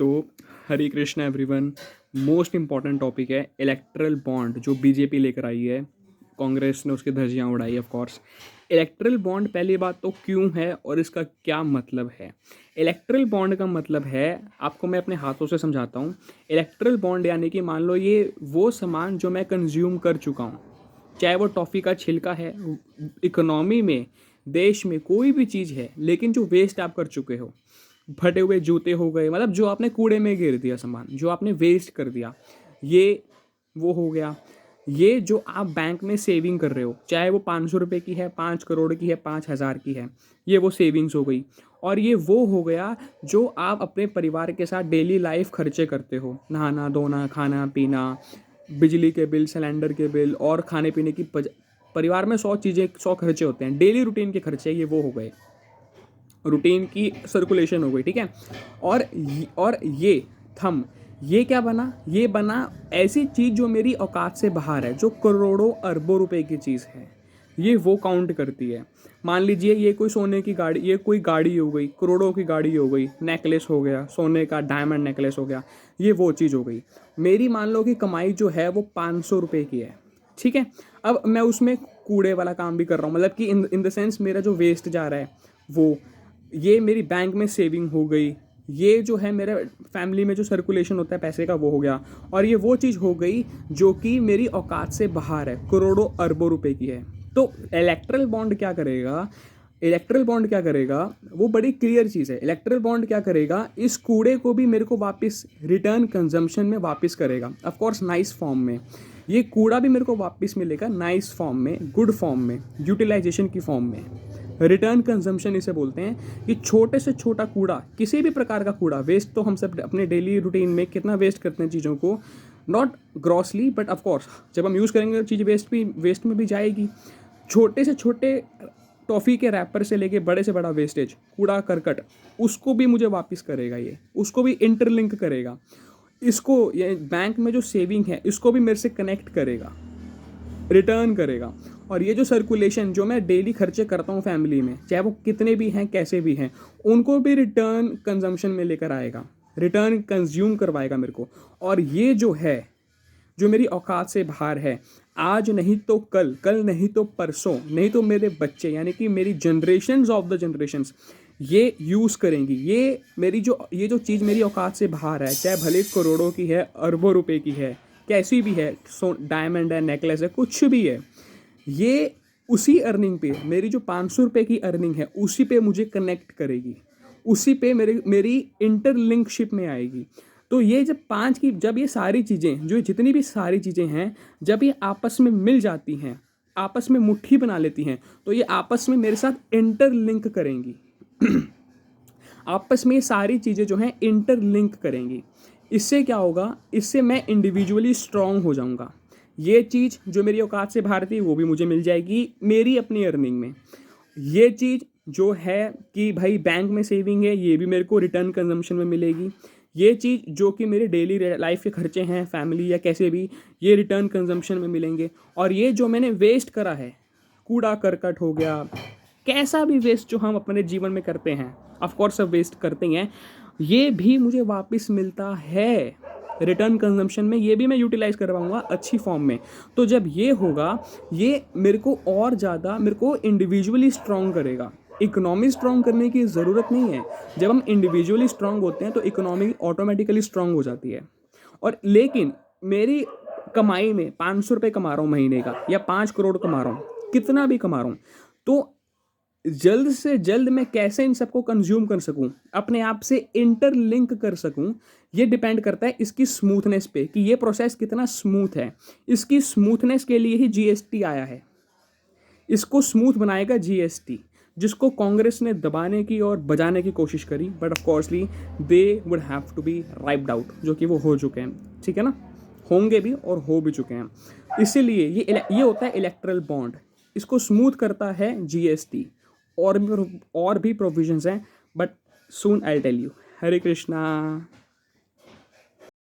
तो Hare Krishna everyone. Most important topic है electoral bond जो बीजेपी लेकर आई है। कांग्रेस ने उसकी धज्जियां उड़ाई ऑफ कोर्स। इलेक्ट्रल बॉन्ड पहली बात तो क्यों है और इसका क्या मतलब है। इलेक्ट्रल बॉन्ड का मतलब है, आपको मैं अपने हाथों से समझाता हूँ। इलेक्ट्रल बॉन्ड यानी कि मान लो ये वो सामान जो मैं कंज्यूम कर चुका हूँ, चाहे वो टॉफ़ी का छिलका है, इकोनॉमी में, देश में कोई भी चीज़ है, लेकिन जो वेस्ट आप कर चुके हो, फटे हुए जूते हो गए, मतलब जो आपने कूड़े में गिर दिया सामान, जो आपने वेस्ट कर दिया, ये वो हो गया। ये जो आप बैंक में सेविंग कर रहे हो, चाहे वो 500 रुपये की है, 5 करोड़ की है, 5,000 की है, ये वो सेविंग्स हो गई। और ये वो हो गया जो आप अपने परिवार के साथ डेली लाइफ खर्चे करते हो, नहाना धोना, खाना पीना, बिजली के बिल, सिलेंडर के बिल और खाने पीने की परिवार में 100 चीज़ें, 100 खर्चे होते हैं, डेली रूटीन के खर्चे, ये वो हो गए, रूटीन की सर्कुलेशन हो गई, ठीक है। और ये थम, ये क्या बना, ये बना ऐसी चीज़ जो मेरी औकात से बाहर है, जो करोड़ों अरबों रुपए की चीज़ है, ये वो काउंट करती है। मान लीजिए ये कोई सोने की गाड़ी, ये कोई गाड़ी हो गई, करोड़ों की गाड़ी हो गई, नेकलेस हो गया, सोने का डायमंड नेकलेस हो गया, ये वो चीज़ हो गई। मेरी मान लो कि कमाई जो है वो 500 रुपये की है, ठीक है। अब मैं उसमें कूड़े वाला काम भी कर रहा हूँ, मतलब कि इन द सेंस मेरा जो वेस्ट जा रहा है वो, ये मेरी बैंक में सेविंग हो गई, ये जो है मेरे फैमिली में जो सर्कुलेशन होता है पैसे का वो हो गया, और ये वो चीज़ हो गई जो कि मेरी औकात से बाहर है, करोड़ों अरबों रुपए की है। तो इलेक्ट्रल बॉन्ड क्या करेगा, इलेक्ट्रल बॉन्ड क्या करेगा, वो बड़ी क्लियर चीज़ है। इलेक्ट्रल बॉन्ड क्या करेगा, इस कूड़े को भी मेरे को वापस रिटर्न कंजम्पशन में वापस करेगा, ऑफ कोर्स नाइस फॉर्म में। ये कूड़ा भी मेरे को वापस मिलेगा नाइस फॉर्म में, गुड फॉर्म में, यूटिलाइजेशन की फॉर्म में। रिटर्न कंजम्पशन इसे बोलते हैं कि छोटे से छोटा कूड़ा, किसी भी प्रकार का कूड़ा, वेस्ट तो हम सब अपने डेली रूटीन में कितना वेस्ट करते हैं चीज़ों को, not grossly but of course जब हम यूज़ करेंगे चीज़ वेस्ट में भी जाएगी। छोटे से छोटे टॉफ़ी के रैपर से लेके बड़े से बड़ा वेस्टेज, कूड़ा करकट, उसको भी मुझे वापस करेगा, ये उसको भी इंटरलिंक करेगा, इसको ये बैंक में जो सेविंग है इसको भी मेरे से कनेक्ट करेगा, रिटर्न करेगा। और ये जो सर्कुलेशन जो मैं डेली खर्चे करता हूँ फैमिली में, चाहे वो कितने भी हैं कैसे भी हैं, उनको भी रिटर्न कंजम्पशन में लेकर आएगा, रिटर्न कंज्यूम करवाएगा मेरे को। और ये जो है, जो मेरी औकात से बाहर है, आज नहीं तो कल, कल नहीं तो परसों, नहीं तो मेरे बच्चे, यानी कि मेरी जनरेशन्स ऑफ द जनरेशन्स ये यूज़ करेंगी। ये जो चीज़ मेरी औकात से बाहर है, चाहे भले करोड़ों की है, अरबों रुपए की है, कैसी भी है, डायमंड है, नेकलेस है, कुछ भी है, ये उसी अर्निंग पे, मेरी जो 500 रुपये की अर्निंग है उसी पे मुझे कनेक्ट करेगी, उसी पे मेरी इंटरलिंकशिप में आएगी। तो ये जब ये सारी चीज़ें, जो जितनी भी सारी चीज़ें हैं, जब ये आपस में मिल जाती हैं, आपस में मुट्ठी बना लेती हैं, तो ये आपस में मेरे साथ इंटरलिंक करेंगी। आपस में ये सारी चीज़ें जो हैं इंटरलिंक करेंगी। इससे क्या होगा, इससे मैं इंडिविजुअली स्ट्रांग हो जाऊंगा। ये चीज़ जो मेरी औकात से बाहर थी वो भी मुझे मिल जाएगी मेरी अपनी अर्निंग में। ये चीज़ जो है कि भाई बैंक में सेविंग है, ये भी मेरे को रिटर्न कंजम्पशन में मिलेगी। ये चीज़ जो कि मेरे डेली लाइफ के खर्चे हैं फैमिली या कैसे भी, ये रिटर्न कंजम्पशन में मिलेंगे। और ये जो मैंने वेस्ट करा है, कूड़ा करकट हो गया, कैसा भी वेस्ट जो हम अपने जीवन में करते हैं, ऑफ कोर्स सब वेस्ट करते हैं, ये भी मुझे वापस मिलता है रिटर्न कंजम्पशन में, ये भी मैं यूटिलाइज करवाऊंगा अच्छी फॉर्म में। तो जब ये होगा, ये मेरे को और ज़्यादा, मेरे को इंडिविजुअली स्ट्रांग करेगा। इकोनॉमी स्ट्रांग करने की ज़रूरत नहीं है। जब हम इंडिविजुअली स्ट्रांग होते हैं तो इकोनॉमी ऑटोमेटिकली स्ट्रांग हो जाती है। और लेकिन मेरी कमाई में 500 रुपये कमा रहा हूँ महीने का, या 5 करोड़ कमा रहा हूँ, कितना भी कमा रहा हूँ, तो जल्द से जल्द मैं कैसे इन सबको कंज्यूम कर सकूं, अपने आप से इंटरलिंक कर सकूं, ये डिपेंड करता है इसकी स्मूथनेस पे, कि ये प्रोसेस कितना स्मूथ है। इसकी स्मूथनेस के लिए ही जीएसटी आया है, इसको स्मूथ बनाएगा जीएसटी, जिसको कांग्रेस ने दबाने की और बजाने की कोशिश करी, but of coursely they would have to be wiped out, जो कि वो हो चुके हैं, ठीक है ना, होंगे भी और हो भी चुके हैं। इसीलिए ये होता है इलेक्ट्रल बॉन्ड, इसको स्मूथ करता है जीएसटी। और भी प्रोविजंस हैं, but soon I tell you. Hare Krishna.